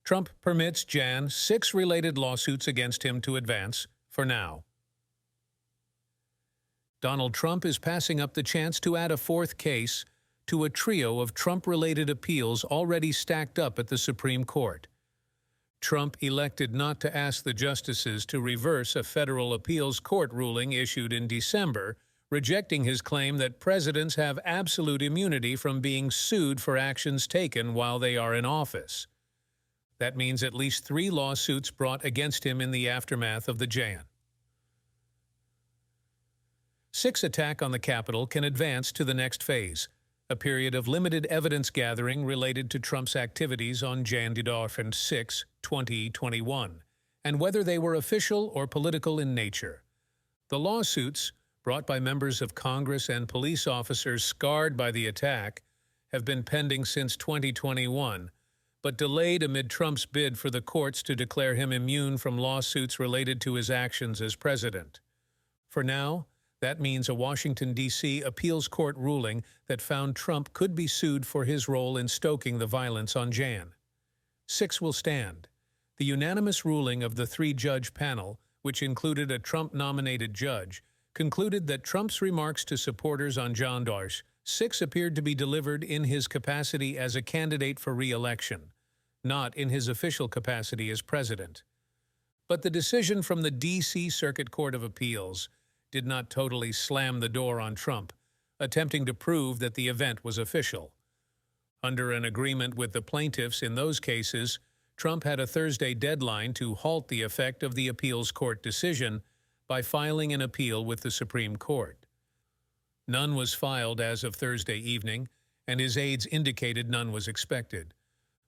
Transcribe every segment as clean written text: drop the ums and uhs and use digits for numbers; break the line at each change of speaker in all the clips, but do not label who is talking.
Trump permits Jan 6 related lawsuits against him to advance, for now. Donald Trump is passing up the chance to add a fourth case to a trio of Trump-related appeals already stacked up at the Supreme Court. Trump elected not to ask the justices to reverse a federal appeals court ruling issued in December, rejecting his claim that presidents have absolute immunity from being sued for actions taken while they are in office. That means at least 3 lawsuits brought against him in the aftermath of the Jan 6 attack on the Capitol can advance to the next phase, a period of limited evidence gathering related to Trump's activities on January 6, 2021, and whether they were official or political in nature. The lawsuits, brought by members of Congress and police officers scarred by the attack, have been pending since 2021, but delayed amid Trump's bid for the courts to declare him immune from lawsuits related to his actions as president. For now, that means a Washington, D.C. appeals court ruling that found Trump could be sued for his role in stoking the violence on Jan 6 will stand. The unanimous ruling of the 3-judge panel, which included a Trump-nominated judge, concluded that Trump's remarks to supporters on January 6 appeared to be delivered in his capacity as a candidate for re-election, not in his official capacity as president. But the decision from the D.C. Circuit Court of Appeals did not totally slam the door on Trump, attempting to prove that the event was official. Under an agreement with the plaintiffs in those cases, Trump had a Thursday deadline to halt the effect of the appeals court decision by filing an appeal with the Supreme Court. None was filed as of Thursday evening, and his aides indicated none was expected.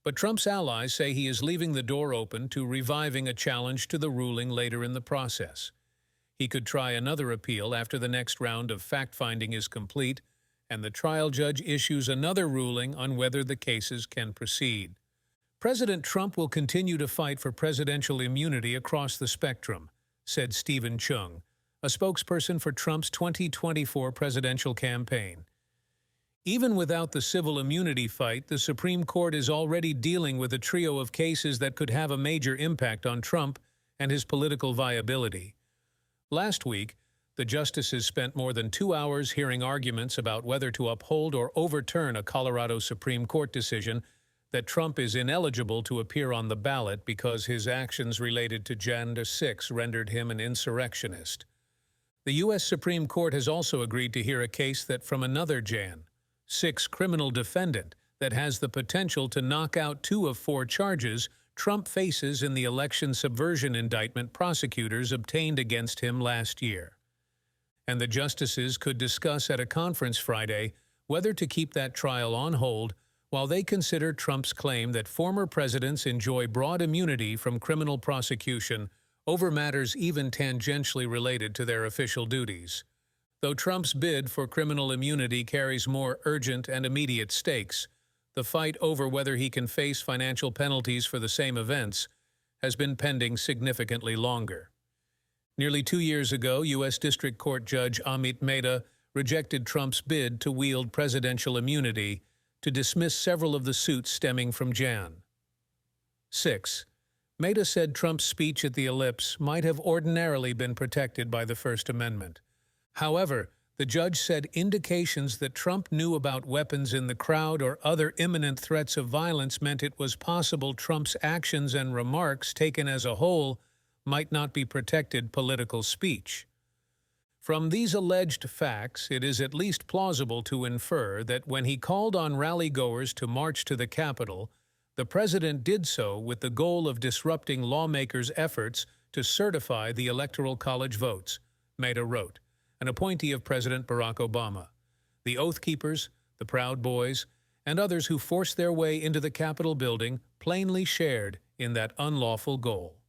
But Trump's allies say he is leaving the door open to reviving a challenge to the ruling later in the process. He could try another appeal after the next round of fact-finding is complete and the trial judge issues another ruling on whether the cases can proceed. President Trump will continue to fight for presidential immunity across the spectrum, said Stephen Chung, a spokesperson for Trump's 2024 presidential campaign. Even without the civil immunity fight, the Supreme Court is already dealing with a trio of cases that could have a major impact on Trump and his political viability. Last week, the justices spent more than 2 hours hearing arguments about whether to uphold or overturn a Colorado Supreme Court decision that Trump is ineligible to appear on the ballot because his actions related to January 6 rendered him an insurrectionist. The U.S. Supreme Court has also agreed to hear a case that from another January 6 criminal defendant that has the potential to knock out 2 of 4 charges Trump faces in the election subversion indictment prosecutors obtained against him last year. And the justices could discuss at a conference Friday whether to keep that trial on hold while they consider Trump's claim that former presidents enjoy broad immunity from criminal prosecution over matters even tangentially related to their official duties. Though Trump's bid for criminal immunity carries more urgent and immediate stakes, the fight over whether he can face financial penalties for the same events has been pending significantly longer. Nearly 2 years ago, U.S. District Court Judge Amit Mehta rejected Trump's bid to wield presidential immunity to dismiss several of the suits stemming from January 6. Mehta said Trump's speech at the Ellipse might have ordinarily been protected by the First Amendment. However, the judge said indications that Trump knew about weapons in the crowd or other imminent threats of violence meant it was possible Trump's actions and remarks taken as a whole might not be protected political speech. From these alleged facts, it is at least plausible to infer that when he called on rally-goers to march to the Capitol, the president did so with the goal of disrupting lawmakers' efforts to certify the Electoral College votes, Mehta wrote, an appointee of President Barack Obama. The Oath Keepers, the Proud Boys, and others who forced their way into the Capitol building plainly shared in that unlawful goal.